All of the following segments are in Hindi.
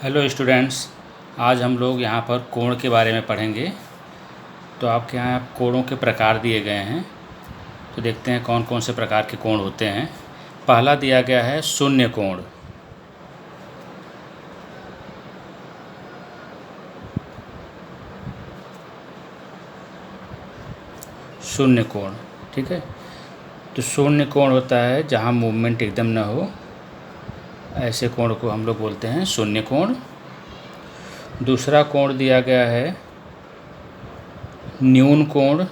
हेलो स्टूडेंट्स, आज हम लोग यहाँ पर कोण के बारे में पढ़ेंगे। तो आपके यहाँ कोणों के प्रकार दिए गए हैं, तो देखते हैं कौन कौन से प्रकार के कोण होते हैं। पहला दिया गया है शून्य कोण। शून्य कोण, ठीक है। तो शून्य कोण होता है जहाँ मूवमेंट एकदम न हो, ऐसे कोण को हम लोग बोलते हैं शून्य कोण। दूसरा कोण दिया गया है न्यून कोण।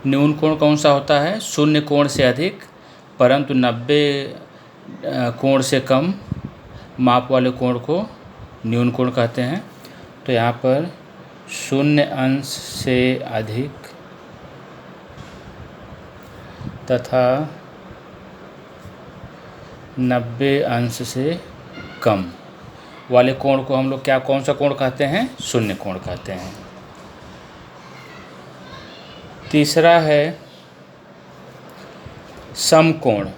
न्यून कोण कौन सा होता है? शून्य कोण से अधिक परंतु 90 कोण से कम माप वाले कोण को न्यून कोण कहते हैं। तो यहाँ पर 0 से अधिक तथा 90 से कम वाले कोण को हम लोग कौन सा कोण कहते हैं? शून्य कोण कहते हैं। तीसरा है समकोण।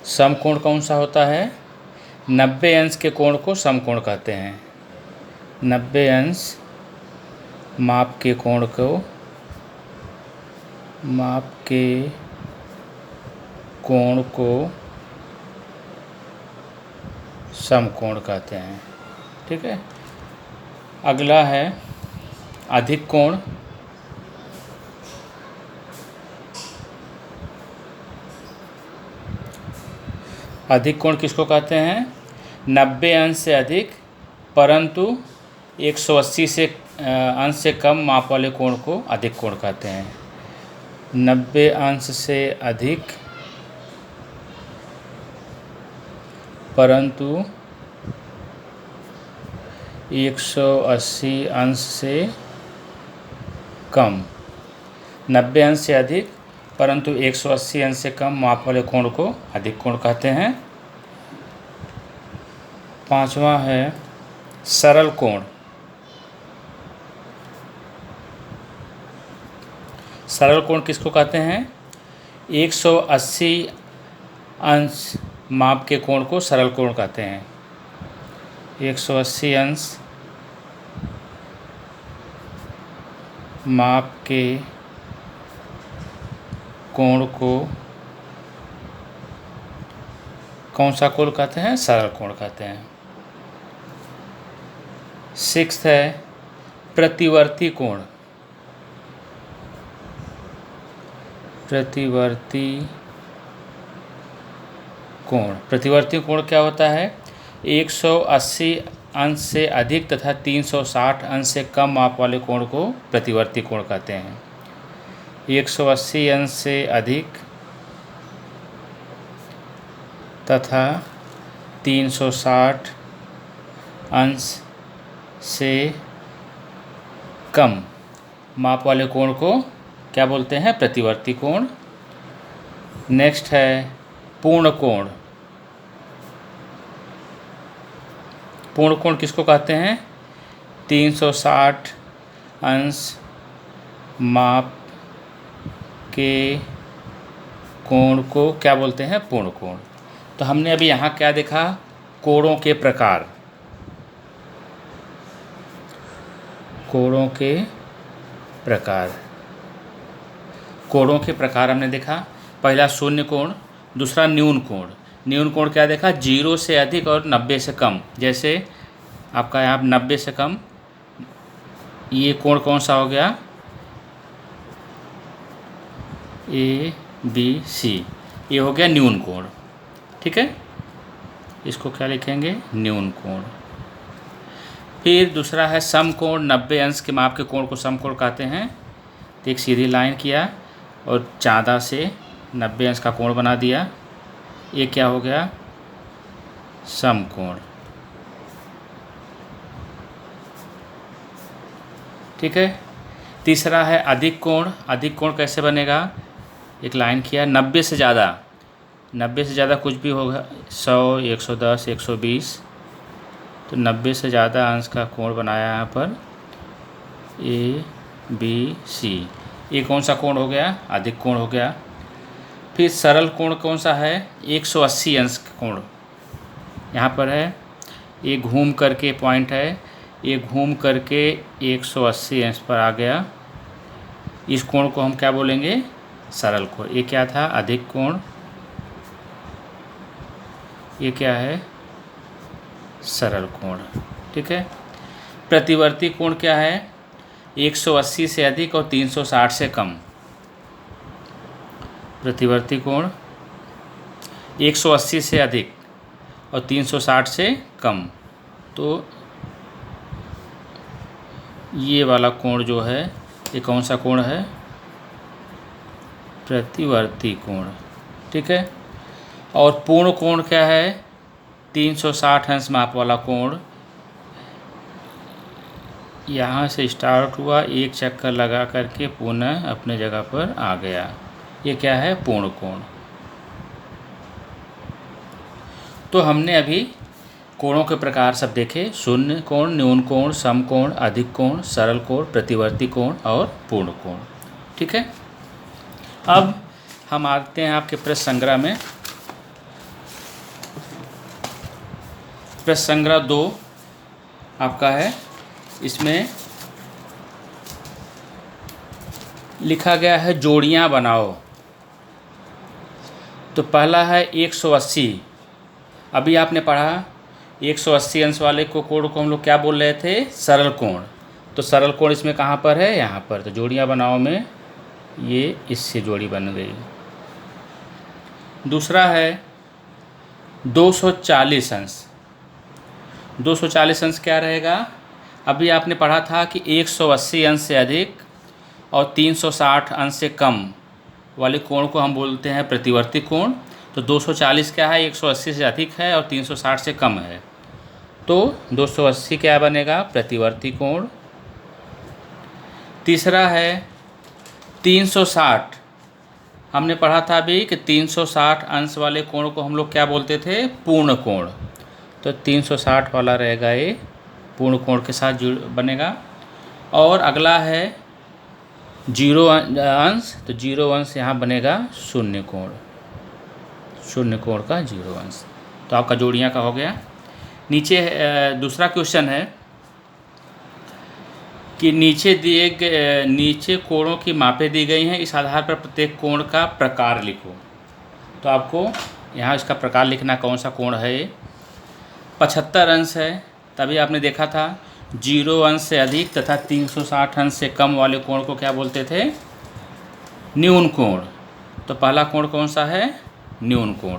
समकोण कौन सा होता है? 90 के कोण को समकोण कहते हैं। 90 माप के कोण को समकोण कहते हैं, ठीक है। अगला है अधिक कोण। अधिक कोण किसको कहते हैं? 90 से अधिक परंतु 180 से अंश से कम माप वाले कोण को अधिक कोण कहते हैं। 90 से अधिक परंतु 180 अंश से कम। 90 से अधिक परंतु 180 अंश से कम माप वाले कोण को अधिक कोण कहते हैं। पांचवा है सरल कोण। सरल कोण किसको कहते हैं? 180 अंश माप के कोण को सरल कोण कहते हैं। 180 अंश माप के कोण को कौन सा कोण कहते हैं? सरल कोण कहते हैं। 6 है प्रतिवर्ती कोण। प्रतिवर्ती कोण क्या होता है? 180 अंश से अधिक तथा 360 अंश से कम माप वाले कोण को प्रतिवर्ती कोण कहते हैं। 180 अंश से अधिक तथा 360 अंश से कम माप वाले कोण को क्या बोलते हैं? प्रतिवर्ती कोण। नेक्स्ट है पूर्ण कोण। पूर्ण कोण किसको कहते हैं? 360 अंश माप के कोण को क्या बोलते हैं? पूर्ण कोण। तो हमने अभी यहाँ क्या देखा? कोणों के प्रकार। कोणों के प्रकार हमने देखा। पहला शून्य कोण, दूसरा न्यून कोण। न्यून कोण क्या देखा? 0 से अधिक और 90 से कम। जैसे आपका यहाँ 90 से कम, ये कोण कौन सा हो गया? ABC। ये हो गया न्यून कोण, ठीक है। इसको क्या लिखेंगे? न्यून कोण। फिर दूसरा है समकोण। 90 अंश के माप के कोण को समकोण कहते हैं। तो एक सीधी लाइन किया और 14 से 90 अंश का कोण बना दिया, ये क्या हो गया? समकोण, ठीक है। तीसरा है अधिक कोण। अधिक कोण कैसे बनेगा? एक लाइन किया, 90 से ज़्यादा कुछ भी होगा, 100, 110, 120, तो 90 से ज़्यादा अंश का कोण बनाया यहाँ पर ABC। ये कौन सा कोण हो गया? अधिक कोण हो गया। फिर सरल कोण कौन सा है, 180 अंश का कोण यहाँ पर है, ये घूम करके पॉइंट है, ये घूम करके 180 अंश पर आ गया। इस कोण को हम क्या बोलेंगे, सरल कोण। ये क्या था, अधिक कोण, ये क्या है, सरल कोण। ठीक है। प्रतिवर्ती कोण क्या है, 180 से अधिक और 360 से कम। प्रतिवर्ती कोण 180 से अधिक और 360 से कम, तो ये वाला कोण जो है ये कौन सा कोण है, प्रतिवर्ती कोण। ठीक है। और पूर्ण कोण क्या है, 360 अंश माप वाला कोण, यहाँ से स्टार्ट हुआ, एक चक्कर लगा करके पुनः अपने जगह पर आ गया, ये क्या है, पूर्ण कोण। तो हमने अभी कोणों के प्रकार सब देखे, शून्य कोण, न्यून कोण, सम कोण, अधिक कोण, सरल कोण, प्रतिवर्ती कोण और पूर्ण कोण। ठीक है। अब हम आते हैं आपके प्रश्न संग्रह में। प्रश्न संग्रह 2 आपका है, इसमें लिखा गया है जोड़ियां बनाओ। तो पहला है 180। अभी आपने पढ़ा 180 अंश वाले कोण को हम लोग क्या बोल रहे थे, सरल कोण। तो सरल कोण इसमें कहाँ पर है, यहाँ पर। तो जोड़ियां बनाओ में ये इससे जोड़ी बन गई। दूसरा है 240 अंश। 240 अंश क्या रहेगा, अभी आपने पढ़ा था कि 180 अंश से अधिक और 360 अंश से कम वाले कोण को हम बोलते हैं प्रतिवर्ती कोण। तो 240 क्या है, 180 से अधिक है और 360 से कम है, तो 280 क्या बनेगा, प्रतिवर्ती कोण। तीसरा है 360। हमने पढ़ा था अभी कि 360 अंश वाले कोण को हम लोग क्या बोलते थे, पूर्ण कोण। तो 360 वाला रहेगा ये पूर्ण कोण के साथ जुड़ बनेगा। और अगला है 0 अंश। तो 0 अंश यहाँ बनेगा शून्य कोण, शून्य कोण का 0 अंश। तो आपका जोड़ियाँ का हो गया। नीचे दूसरा क्वेश्चन है कि नीचे कोणों की मापें दी गई हैं, इस आधार पर प्रत्येक कोण का प्रकार लिखो। तो आपको यहाँ इसका प्रकार लिखना, कौन सा कोण है ये। 75 अंश है, तभी आपने देखा था 0 अंश से अधिक तथा 360 अंश से कम वाले कोण को क्या बोलते थे, न्यून कोण। तो पहला कोण कौन सा है, न्यून कोण।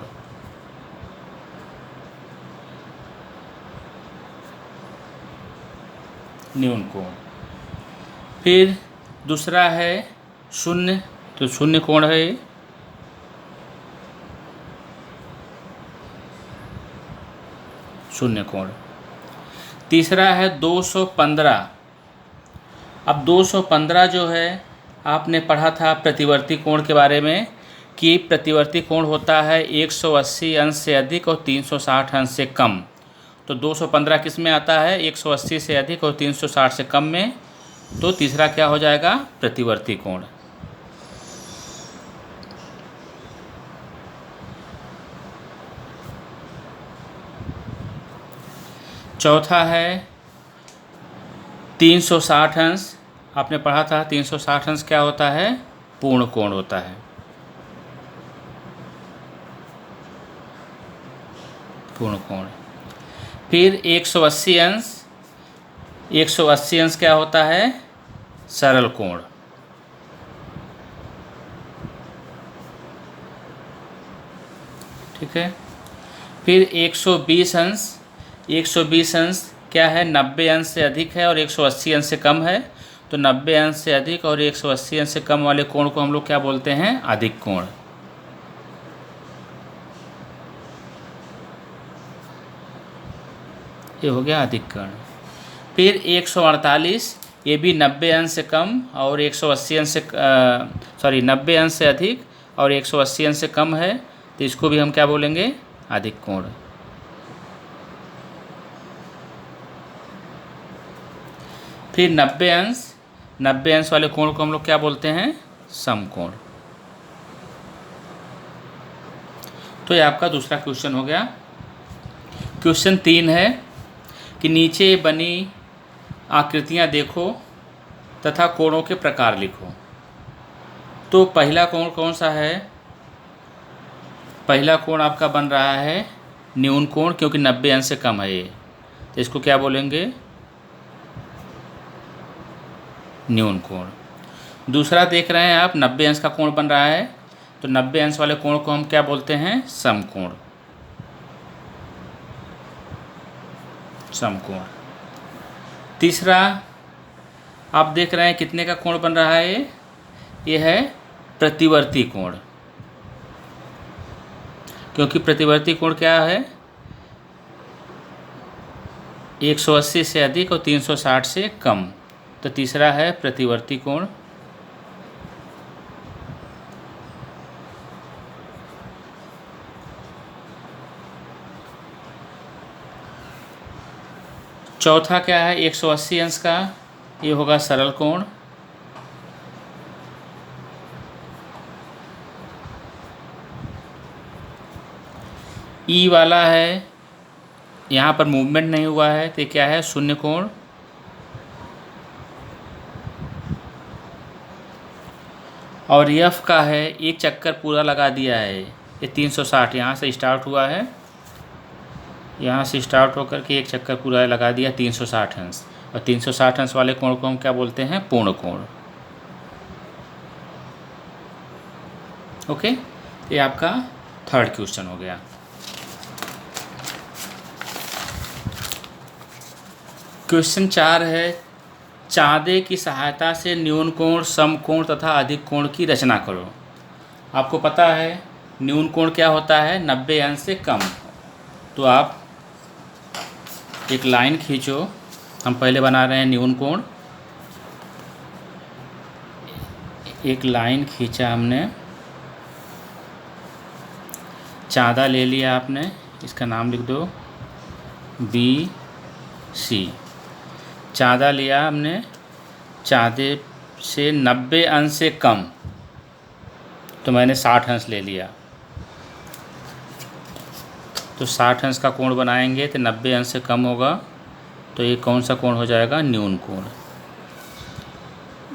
न्यून कोण। फिर दूसरा है शून्य। तो शून्य कोण है, शून्य कोण। तीसरा है 215। अब 215 जो है, आपने पढ़ा था प्रतिवर्ती कोण के बारे में कि प्रतिवर्ती कोण होता है 180 अंश से अधिक और 360 अंश से कम। तो 215 किस में आता है, 180 से अधिक और 360 से कम में। तो तीसरा क्या हो जाएगा, प्रतिवर्ती कोण। चौथा है 360 अंश। आपने पढ़ा था 360 अंश क्या होता है, पूर्ण कोण होता है, पूर्ण कोण। फिर 180 अंश। 180 अंश क्या होता है, सरल कोण। ठीक है। फिर 120 अंश। 120 अंश क्या है, 90 अंश से अधिक है और 180 अंश से कम है। तो 90 अंश से अधिक और 180 अंश से कम वाले कोण को हम लोग क्या बोलते हैं, अधिक कोण। ये हो गया अधिक कोण। फिर 148, ये भी 90 अंश से कम और 180 अंश से 90 अंश से अधिक और 180 अंश से कम है, तो इसको भी हम क्या बोलेंगे, अधिक कोण। फिर 90 अंश। 90 अंश वाले कोण को हम लोग क्या बोलते हैं, समकोण। तो ये आपका दूसरा क्वेश्चन हो गया। क्वेश्चन 3 है कि नीचे बनी आकृतियाँ देखो तथा कोणों के प्रकार लिखो। तो पहला कोण कौन सा है? पहला कोण आपका बन रहा है न्यून कोण, क्योंकि 90 अंश से कम है ये, तो इसको क्या बोलेंगे? न्यून कोण। दूसरा देख रहे हैं आप 90 अंश का कोण बन रहा है, तो 90 अंश वाले कोण को हम क्या बोलते हैं? समकोण। समकोण। तीसरा आप देख रहे हैं कितने का कोण बन रहा है? ये है प्रतिवर्ती कोण, क्योंकि प्रतिवर्ती कोण क्या है? 180 से अधिक और 360 से कम। तो तीसरा है प्रतिवर्ती कोण। चौथा क्या है? 180 अंश का, ये होगा सरल कोण। ई वाला है, यहाँ पर मूवमेंट नहीं हुआ है, तो क्या है? शून्य कोण। और एफ का है, एक चक्कर पूरा लगा दिया है, ये 360, यहाँ से स्टार्ट हुआ है, यहाँ से स्टार्ट होकर के एक चक्कर पूरा लगा दिया 360 अंश। और 360 अंश वाले कोण को हम क्या बोलते हैं? पूर्ण कोण। ओके, ये आपका थर्ड क्वेश्चन हो गया। क्वेश्चन 4 है चाँदे की सहायता से न्यून कोण, समकोण तथा अधिक कोण की रचना करो। आपको पता है न्यून कोण क्या होता है? 90 अंश से कम। तो आप एक लाइन खींचो, हम पहले बना रहे हैं न्यून कोण। एक लाइन खींचा हमने, चाँदा ले लिया आपने, इसका नाम लिख दो BC। चाँदा लिया हमने, चाँदे से 90 अंश से कम, तो मैंने 60 अंश ले लिया। तो 60 अंश का कोण बनाएंगे तो 90 अंश से कम होगा, तो ये कौन सा कोण हो जाएगा? न्यून कोण।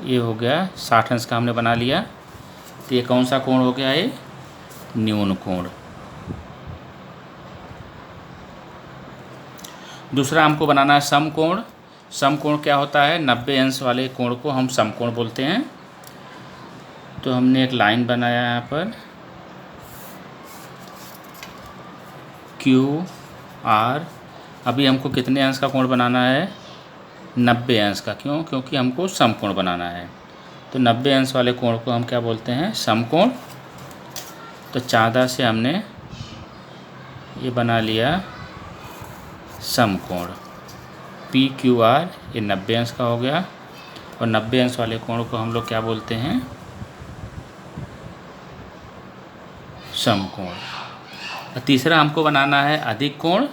ये हो गया 60 अंश का हमने बना लिया, तो ये कौन सा कोण हो गया? ये न्यून कोण। दूसरा हमको बनाना है समकोण। समकोण क्या होता है? 90 अंश वाले कोण को हम समकोण बोलते हैं। तो हमने एक लाइन बनाया यहाँ पर QR। अभी हमको कितने अंश का कोण बनाना है? 90 अंश का। क्यों? क्योंकि हमको समकोण बनाना है। तो 90 अंश वाले कोण को हम क्या बोलते हैं? समकोण। तो चाँदा से हमने ये बना लिया समकोण PQR, ये 90 अंश का हो गया। और 90 अंश वाले कोण को हम लोग क्या बोलते हैं? समकोण। और तीसरा हमको बनाना है अधिक कोण।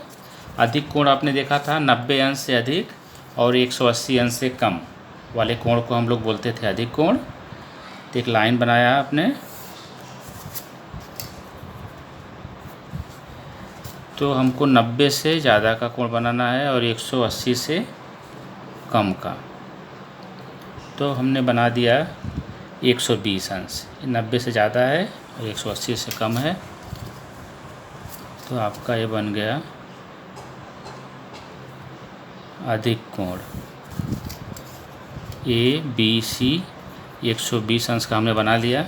अधिक कोण आपने देखा था 90 अंश से अधिक और 180 अंश से कम वाले कोण को हम लोग बोलते थे अधिक कोण। तो एक लाइन बनाया आपने, तो हमको 90 से ज़्यादा का कोण बनाना है और 180 से कम का। तो हमने बना दिया 120 अंश। 90 से ज़्यादा है और 180 से कम है, तो आपका ये बन गया अधिक कोण ABC। 120 अंश का हमने बना लिया।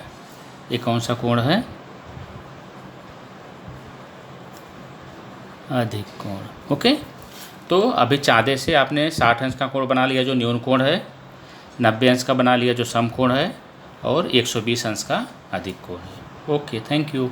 ये कौन सा कोण है? अधिक कोण। ओके, तो अभी चाँदे से आपने 60 अंश का कोण बना लिया जो न्यून कोण है, 90 अंश का बना लिया जो समकोण है, और 120 अंश का अधिक कोण है। Okay, thank you.